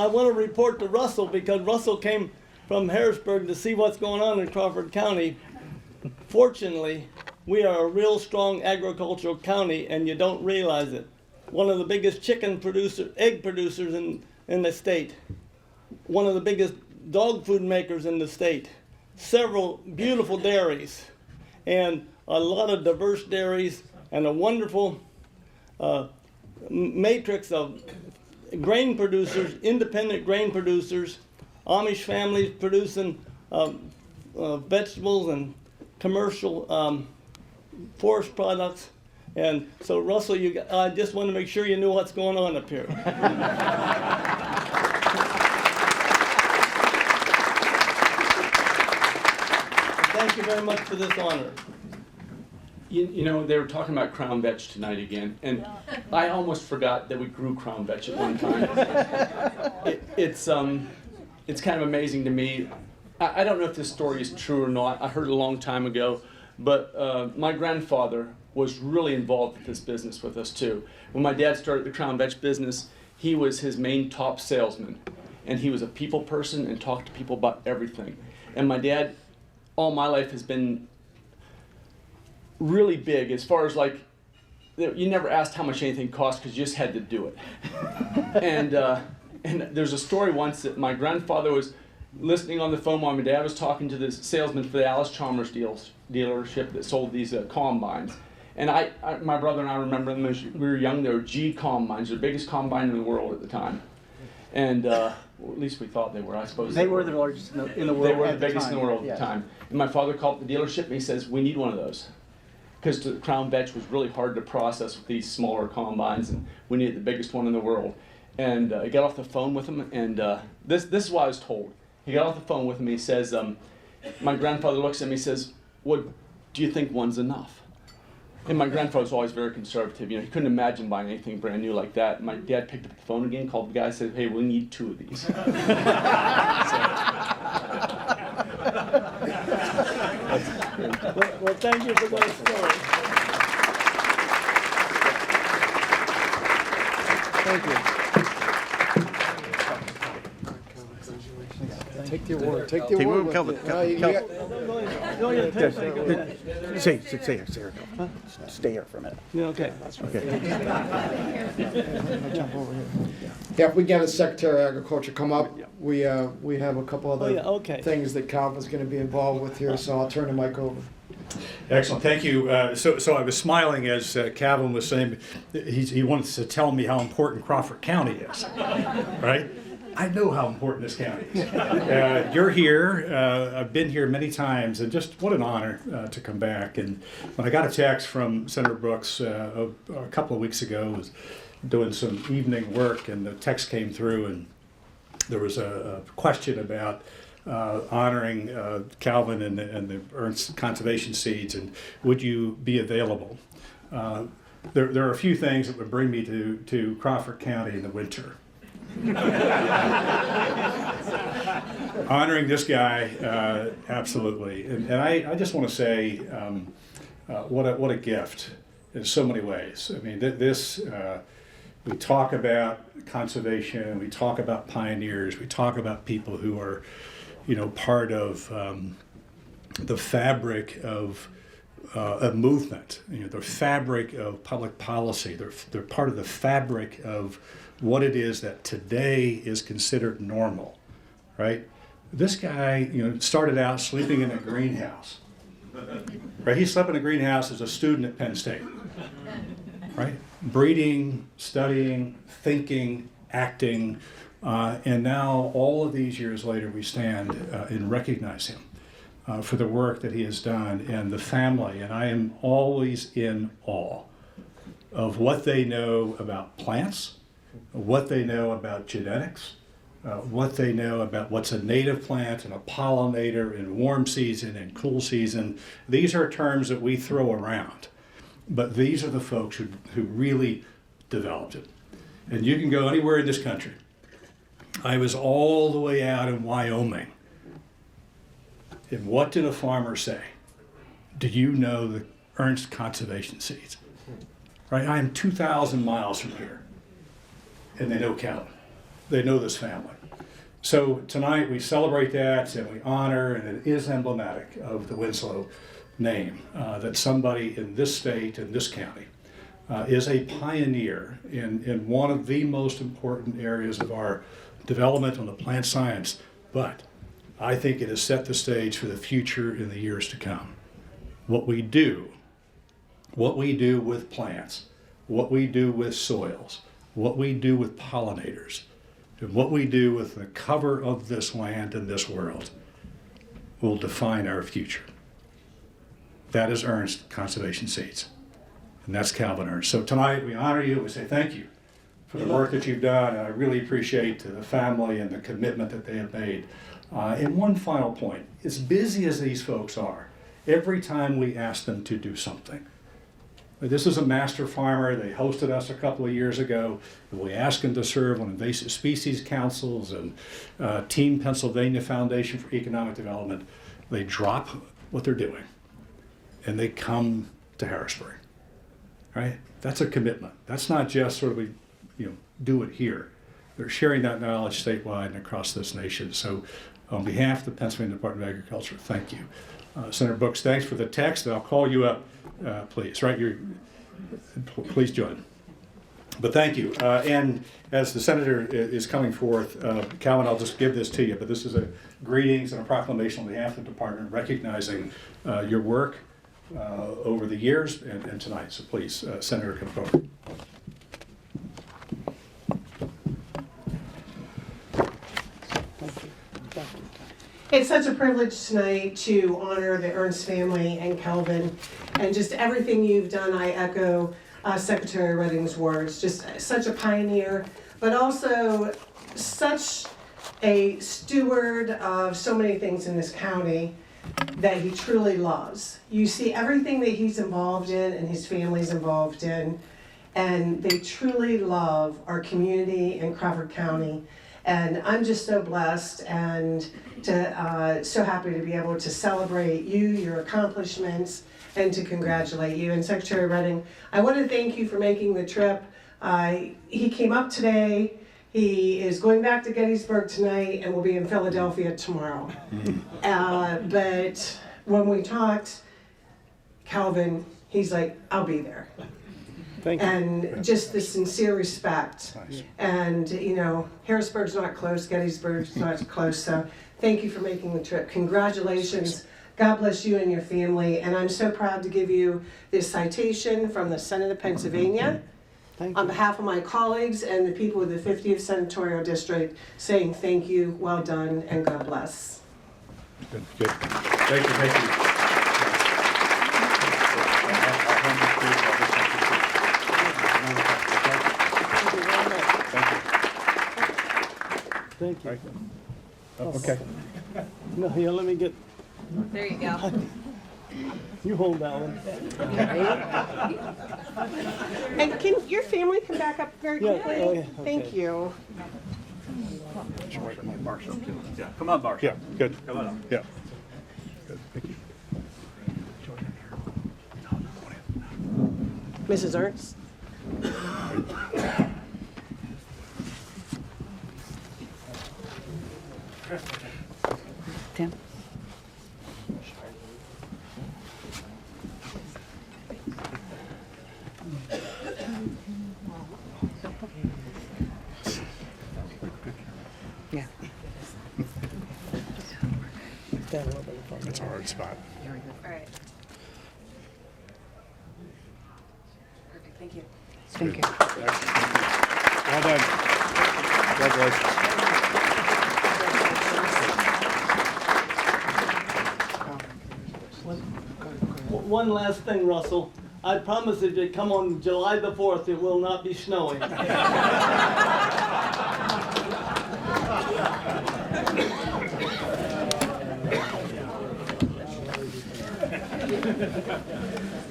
want to report to Russell because Russell came from Harrisburg to see what's going on in Crawford County. Fortunately, we are a real strong agricultural county, and you don't realize it. One of the biggest egg producers in the state. One of the biggest dog food makers in the state. Several beautiful dairies. And a lot of diverse dairies and a wonderful matrix of grain producers, independent grain producers, Amish families producing vegetables and commercial forest products. And so, Russell, I just want to make sure you knew what's going on up here. Thank you very much for this honor. You know, they were talking about Crown Vetch tonight again, and I almost forgot that we grew Crown Vetch at one time. It's kind of amazing to me. I don't know if this story is true or not. I heard it a long time ago, but my grandfather was really involved with this business with us too. When my dad started the Crown Vetch business, he was his main top salesman, and he was a people person and talked to people about everything. And my dad, all my life, has been really big as far as like, you never asked how much anything cost because you just had to do it. And there's a story once that my grandfather was listening on the phone while my dad was talking to this salesman for the Alice Chalmers dealership that sold these combines. And my brother and I remember them as we were young. They were G combines, the biggest combine in the world at the time. And well, at least we thought they were. I suppose They were the largest in the world. They were the at biggest in time. the world Yes. at the time. And my father called the dealership and he says, we need one of those. Because the Crown Vetch was really hard to process with these smaller combines, and we needed the biggest one in the world. And he got off the phone with him, and this is what I was told. He got off the phone with him, he says, my grandfather looks at me and says, what, do you think one's enough? And my grandfather was always very conservative. He couldn't imagine buying anything brand new like that. My dad picked up the phone again, called the guy, and said, hey, we need 2 of these. Well, thank you for those stories. Thank you. Take the award. Take the Take award. one, with Calvin, you. Calvin. Go ahead, take it. Stay here. Stay here for a minute. Yeah, okay. Yeah, if we get a Secretary of Agriculture come up, we have a couple other yeah, okay. things that Calvin's going to be involved with here, so I'll turn the mic over. Excellent, thank you. So I was smiling as Calvin was saying, he wants to tell me how important Crawford County is, right? I know how important this county is. You're here, I've been here many times, and just what an honor to come back. And when I got a text from Senator Brooks a couple of weeks ago, I was doing some evening work, and the text came through, and there was a question about honoring Calvin and the Ernst Conservation Seeds, and would you be available? There are a few things that would bring me to Crawford County in the winter. Honoring this guy, absolutely. And I just want to say what a gift in so many ways. I mean, we talk about conservation, we talk about pioneers, we talk about people who are, part of the fabric of a movement, the fabric of public policy. They're part of the fabric of what it is that today is considered normal, right? This guy, started out sleeping in a greenhouse, right? He slept in a greenhouse as a student at Penn State, right? Breeding, studying, thinking, acting, and now all of these years later, we stand and recognize him for the work that he has done and the family. And I am always in awe of what they know about plants, what they know about genetics, what they know about what's a native plant and a pollinator in warm season and cool season. These are terms that we throw around, but these are the folks who really developed it. And you can go anywhere in this country. I was all the way out in Wyoming. And what did a farmer say? Do you know the Ernst Conservation Seeds? Right, I am 2,000 miles from here. And they know Calvin. They know this family. So tonight we celebrate that and we honor, and it is emblematic of the Winslow name, that somebody in this state, in this county, is a pioneer in one of the most important areas of our development on the plant science. But I think it has set the stage for the future in the years to come. What we do with plants, what we do with soils, what we do with pollinators, and what we do with the cover of this land and this world will define our future. That is Ernst Conservation Seeds, and that's Calvin Ernst. So tonight we honor you, we say thank you for the work that you've done, and I really appreciate the family and the commitment that they have made. And one final point, as busy as these folks are, every time we ask them to do something, this is a master farmer. They hosted us a couple of years ago. We asked them to serve on invasive species councils and Team Pennsylvania Foundation for Economic Development. They drop what they're doing and they come to Harrisburg, right? That's a commitment. That's not just sort of do it here. They're sharing that knowledge statewide and across this nation. So on behalf of the Pennsylvania Department of Agriculture, thank you. Senator Brooks, thanks for the text. I'll call you up, please, right? Please join. But thank you. And as the Senator is coming forth, Calvin, I'll just give this to you, but this is a greetings and a proclamation on behalf of the department recognizing your work over the years and tonight. So please, Senator, come forward. It's such a privilege tonight to honor the Ernst family and Kelvin, and just everything you've done. I echo Secretary Redding's words. Just such a pioneer, but also such a steward of so many things in this county that he truly loves. You see everything that he's involved in and his family's involved in, and they truly love our community in Crawford County. And I'm just so blessed and so happy to be able to celebrate you, your accomplishments, and to congratulate you. And Secretary Redding, I want to thank you for making the trip. He came up today. He is going back to Gettysburg tonight and will be in Philadelphia tomorrow. But when we talked, Calvin, he's like, I'll be there. Thank you. And just the sincere respect. Nice. And, you know, Harrisburg's not close, Gettysburg's not close, so thank you for making the trip. Congratulations. God bless you and your family. And I'm so proud to give you this citation from the Senate of Pennsylvania Thank on you. behalf of my colleagues and the people of the 50th Senatorial District, saying thank you, well done, and God bless. Good, good. Thank you, thank you. Thank you. Okay. No, here, let me get, There you go. you hold that one. And can your family come back up very Yeah, quickly? oh, yeah, Thank okay. you. Yeah, come on, Mark. Yeah, good. Come on up. Yeah. Good, thank you. Mrs. Ernst? Tim? Yeah. Stand a little bit in front. It's a hard spot. All right. Perfect, thank you. Good. Thank you. Well done. Congratulations. One last thing, Russell. I promise if you come on July the 4th, it will not be snowing.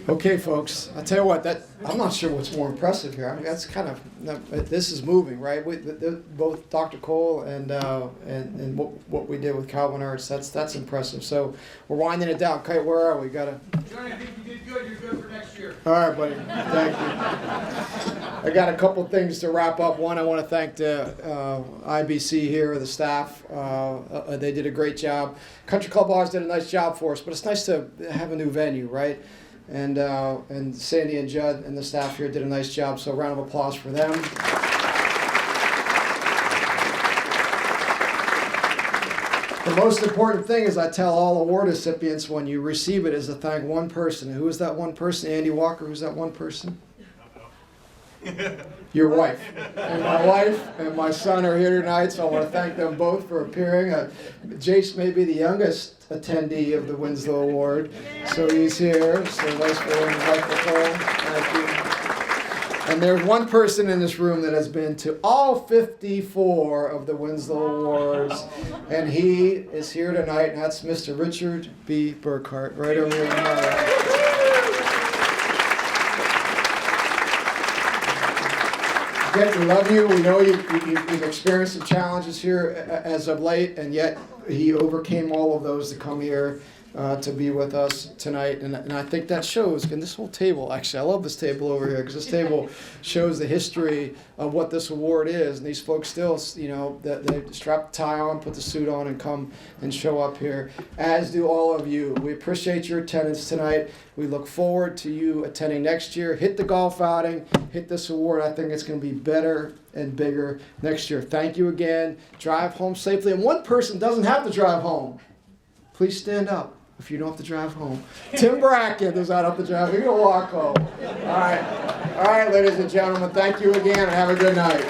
Okay, folks, I'll tell you what, I'm not sure what's more impressive here. I mean, that's kind of, this is moving, right? Both Dr. Cole and what we did with Calvin Ernst, that's impressive. So we're winding it down. Kite, where are we? Johnny, I think you did good. You're good for next year. All right, buddy. Thank you. I got a couple things to wrap up. One, I want to thank the IBC here, the staff. They did a great job. Country Club Ours did a nice job for us, but it's nice to have a new venue, right? And Sandy and Judd and the staff here did a nice job, so a round of applause for them. The most important thing is I tell all award recipients when you receive it is to thank one person. And who is that one person? Andy Walker, who's that one person? Your wife. And my wife and my son are here tonight, so I want to thank them both for appearing. Jace may be the youngest attendee of the Winslow Award, so he's here. So nice for him, microphone. Thank you. And there's one person in this room that has been to all 54 of the Winslow Awards, and he is here tonight, and that's Mr. Richard B. Burkhart, right over here. Again, we love you. We know you've experienced some challenges here as of late, and yet he overcame all of those to come here to be with us tonight. And I think that shows, and this whole table, actually, I love this table over here, because this table shows the history of what this award is. And these folks still, you know, they strap the tie on, put the suit on, and come and show up here, as do all of you. We appreciate your attendance tonight. We look forward to you attending next year. Hit the golf outing, hit this award. I think it's going to be better and bigger next year. Thank you again. Drive home safely. And one person doesn't have to drive home. Please stand up if you don't have to drive home. Tim Brackett does not have to drive. You can walk home. All right, ladies and gentlemen, thank you again, and have a good night.